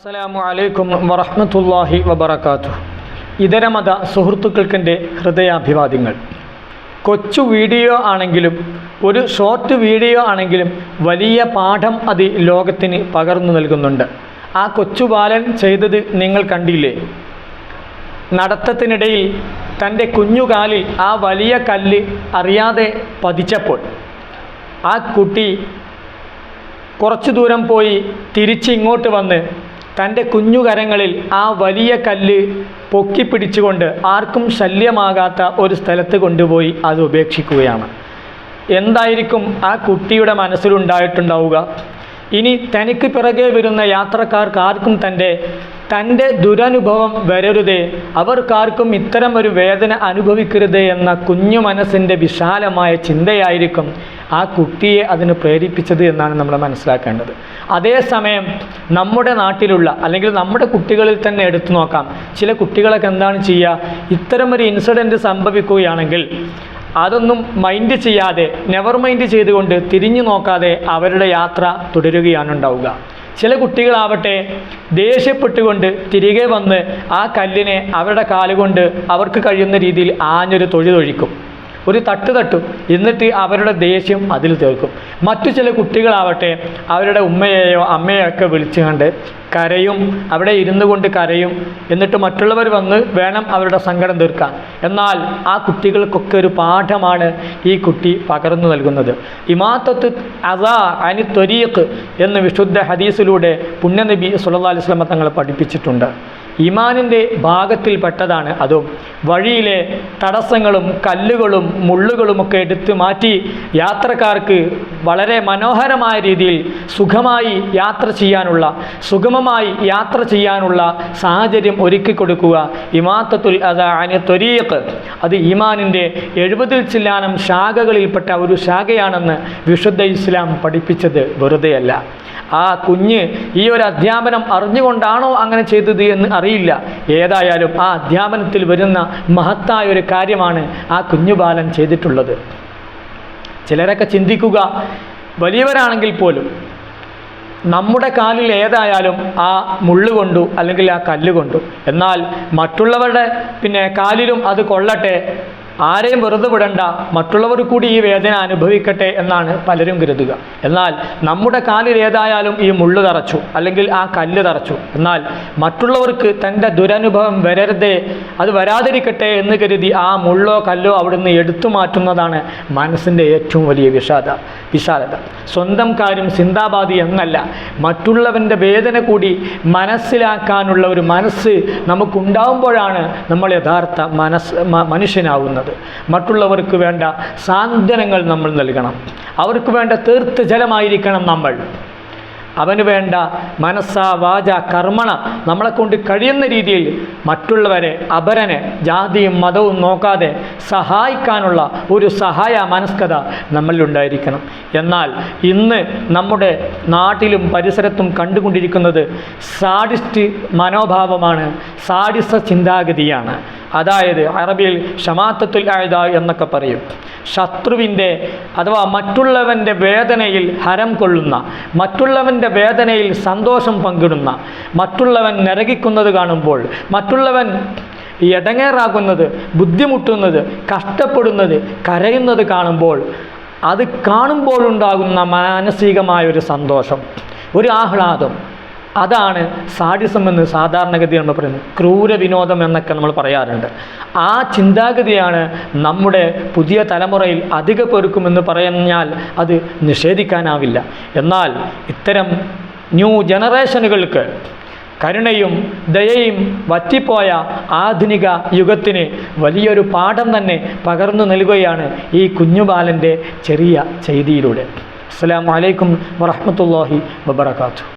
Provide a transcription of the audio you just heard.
അസ്സലാമു അലൈക്കും വറഹ്മത്തുള്ളാഹി വബറകാതുഹു. ഇതരമത സുഹൃത്തുക്കൾക്കെൻ്റെ ഹൃദയാഭിവാദ്യങ്ങൾ. കൊച്ചു വീഡിയോ ആണെങ്കിലും ഒരു ഷോർട്ട് വീഡിയോ ആണെങ്കിലും വലിയ പാഠം അത് ലോകത്തിന് പകർന്നു നൽകുന്നുണ്ട്. ആ കൊച്ചു ബാലൻ ചെയ്തത് നിങ്ങൾ കണ്ടില്ലേ? നടത്തത്തിനിടയിൽ തൻ്റെ കുഞ്ഞുകാലിൽ ആ വലിയ കല്ല് അറിയാതെ പതിച്ചപ്പോൾ ആ കുട്ടി കുറച്ചു ദൂരം പോയി തിരിച്ച് ഇങ്ങോട്ട് വന്ന് തൻ്റെ കുഞ്ഞുകരങ്ങളിൽ ആ വലിയ കല്ല് പൊക്കിപ്പിടിച്ചുകൊണ്ട് ആർക്കും ശല്യമാകാത്ത ഒരു സ്ഥലത്ത് കൊണ്ടുപോയി അത് ഉപേക്ഷിക്കുകയാണ്. എന്തായിരിക്കും ആ കുട്ടിയുടെ മനസ്സിലുണ്ടായിട്ടുണ്ടാവുക? ഇനി തനിക്ക് പിറകെ വരുന്ന യാത്രക്കാർക്ക് ആർക്കും തൻ്റെ ദുരനുഭവം വരരുതേ, അവർക്കാർക്കും ഇത്തരം ഒരു വേദന അനുഭവിക്കരുതേ എന്ന കുഞ്ഞു മനസ്സിൻ്റെ വിശാലമായ ചിന്തയായിരിക്കും ആ കുട്ടിയെ അതിന് പ്രേരിപ്പിച്ചത് എന്നാണ് നമ്മൾ മനസ്സിലാക്കേണ്ടത്. അതേസമയം നമ്മുടെ നാട്ടിലുള്ള അല്ലെങ്കിൽ നമ്മുടെ കുട്ടികളിൽ തന്നെ എടുത്തു നോക്കാം. ചില കുട്ടികളൊക്കെ എന്താണ് ചെയ്യുക? ഇത്തരമൊരു ഇൻസിഡൻറ്റ് സംഭവിക്കുകയാണെങ്കിൽ അതൊന്നും മൈൻഡ് ചെയ്യാതെ, നെവർ മൈൻഡ് ചെയ്തുകൊണ്ട് തിരിഞ്ഞു നോക്കാതെ അവരുടെ യാത്ര തുടരുകയാണ് ഉണ്ടാവുക. ചില കുട്ടികളാവട്ടെ ദേഷ്യപ്പെട്ടുകൊണ്ട് തിരികെ വന്ന് ആ കല്ലിനെ അവരുടെ കാലുകൊണ്ട് അവർക്ക് കഴിയുന്ന രീതിയിൽ ആഞ്ഞൊരു തൊഴിലൊഴിക്കും, ഒരു തട്ടും, എന്നിട്ട് അവരുടെ ദേഷ്യം അതിൽ തീർക്കും. മറ്റു ചില കുട്ടികളാവട്ടെ അവരുടെ ഉമ്മയെയോ അമ്മയെയോ ഒക്കെ വിളിച്ചു കണ്ട് കരയും, അവിടെ ഇരുന്നു കൊണ്ട് കരയും, എന്നിട്ട് മറ്റുള്ളവർ വന്ന് വേണം അവരുടെ സങ്കടം തീർക്കാൻ. എന്നാൽ ആ കുട്ടികൾക്കൊക്കെ ഒരു പാഠമാണ് ഈ കുട്ടി പകർന്നു നൽകുന്നത്. ഇമാത്തത്ത് അസാ അനി ത്വരീഖ് എന്ന് വിശുദ്ധ ഹദീസിലൂടെ പുണ്യനബി സല്ലല്ലാഹു അലൈഹി വസല്ലം തങ്ങൾ പഠിപ്പിച്ചിട്ടുണ്ട്. ഈമാനിൻ്റെ ഭാഗത്തിൽപ്പെട്ടതാണ് അതും. വഴിയിലെ തടസ്സങ്ങളും കല്ലുകളും മുള്ളുകളുമൊക്കെ എടുത്തു മാറ്റി യാത്രക്കാർക്ക് വളരെ മനോഹരമായ രീതിയിൽ സുഖമായി യാത്ര ചെയ്യാനുള്ള സാഹചര്യം ഒരുക്കി കൊടുക്കുക. ഇമാത്തത്തുൽ അദാ അനി ത്വരീഖ്, അത് ഈമാനിൻ്റെ 70 ചില്ലാനം ശാഖകളിൽപ്പെട്ട ഒരു ശാഖയാണെന്ന് വിശുദ്ധ ഇസ്ലാം പഠിപ്പിച്ചത് വെറുതെയല്ല. ആ കുഞ്ഞ് ഈ ഒരു അധ്യാപനം അറിഞ്ഞുകൊണ്ടാണോ അങ്ങനെ ചെയ്തത് എന്ന് അറിയില്ല. ഏതായാലും ആ അധ്യാപനത്തിൽ വരുന്ന മഹത്തായ ഒരു കാര്യമാണ് ആ കുഞ്ഞുബാലൻ ചെയ്തിട്ടുള്ളത്. ചിലരൊക്കെ ചിന്തിക്കുക, വലിയവരാണെങ്കിൽ പോലും നമ്മുടെ കാലിൽ ഏതായാലും ആ മുള്ളു കൊണ്ടു അല്ലെങ്കിൽ ആ കല്ല് കൊണ്ടു, എന്നാൽ മറ്റുള്ളവരുടെ കാലിലും അത് കൊള്ളട്ടെ, ആരെയും വെറുതെ വിടണ്ട, മറ്റുള്ളവർ കൂടി ഈ വേദന അനുഭവിക്കട്ടെ എന്നാണ് പലരും കരുതുക. എന്നാൽ നമ്മുടെ കാലിൽ ഏതായാലും ഈ മുള്ളു തറച്ചു അല്ലെങ്കിൽ ആ കല്ല് തറച്ചു, എന്നാൽ മറ്റുള്ളവർക്ക് തൻ്റെ ദുരനുഭവം വരരുതേ, അത് വരാതിരിക്കട്ടെ എന്ന് കരുതി ആ മുള്ളോ കല്ലോ അവിടുന്ന് എടുത്തു മാറ്റുന്നതാണ് മനസ്സിൻ്റെ ഏറ്റവും വലിയ വിശാലത. സ്വന്തം കാര്യം ചിന്താബാധി എന്നല്ല, മറ്റുള്ളവൻ്റെ വേദന കൂടി മനസ്സിലാക്കാനുള്ള ഒരു മനസ്സ് നമുക്കുണ്ടാവുമ്പോഴാണ് നമ്മൾ യഥാർത്ഥ മനുഷ്യനാവുന്നത്. മറ്റുള്ളവർക്ക് വേണ്ട സാന്ത്വനങ്ങൾ നമ്മൾ നൽകണം, അവർക്ക് വേണ്ട തീർത്ഥ ജലമായിരിക്കണം നമ്മൾ. അവന് വേണ്ട മനസ്സ വാച കർമ്മണ നമ്മളെ കൊണ്ട് കഴിയുന്ന രീതിയിൽ മറ്റുള്ളവരെ, അപരനെ ജാതിയും മതവും നോക്കാതെ സഹായിക്കാനുള്ള ഒരു സഹായ മനസ്കത നമ്മളിലുണ്ടായിരിക്കണം. എന്നാൽ ഇന്ന് നമ്മുടെ നാട്ടിലും പരിസരത്തും കണ്ടുകൊണ്ടിരിക്കുന്നത് സാഡിസ്റ്റ് മനോഭാവമാണ്, സാഡിസ ചിന്താഗതിയാണ്. അതായത് അറബിയിൽ ഷമാത്തത്തുൽ അഅദാ എന്നൊക്കെ പറയും. ശത്രുവിൻ്റെ അഥവാ മറ്റുള്ളവൻ്റെ വേദനയിൽ ഹരം കൊള്ളുന്ന, മറ്റുള്ളവൻ്റെ വേദനയിൽ സന്തോഷം പങ്കിടുന്ന, മറ്റുള്ളവൻ നരകിക്കുന്നത് കാണുമ്പോൾ, മറ്റുള്ളവൻ എടങ്ങേറാകുന്നത്, ബുദ്ധിമുട്ടുന്നത്, കഷ്ടപ്പെടുന്നത്, കരയുന്നത് കാണുമ്പോൾ, അത് കാണുമ്പോഴുണ്ടാകുന്ന മാനസികമായൊരു സന്തോഷം, ഒരു ആഹ്ലാദം, അതാണ് സാഡിസം എന്ന് സാധാരണഗതി നമ്മൾ പറയുന്നത്. ക്രൂര വിനോദം എന്നൊക്കെ നമ്മൾ പറയാറുണ്ട്. ആ ചിന്താഗതിയാണ് നമ്മുടെ പുതിയ തലമുറയിൽ അധിക പേർക്കുമെന്ന് പറഞ്ഞാൽ അത് നിഷേധിക്കാനാവില്ല. എന്നാൽ ഇത്തരം ന്യൂ ജനറേഷനുകൾക്ക് കരുണയും ദയയും വറ്റിപ്പോയ ആധുനിക യുഗത്തിന് വലിയൊരു പാഠം തന്നെ പകർന്നു നൽകുകയാണ് ഈ കുഞ്ഞുബാലൻ്റെ ചെറിയ ചെയ്തിയിലൂടെ. അസ്സലാമു അലൈക്കും വറഹ്മത്തുള്ളാഹി വബറകാതുഹു.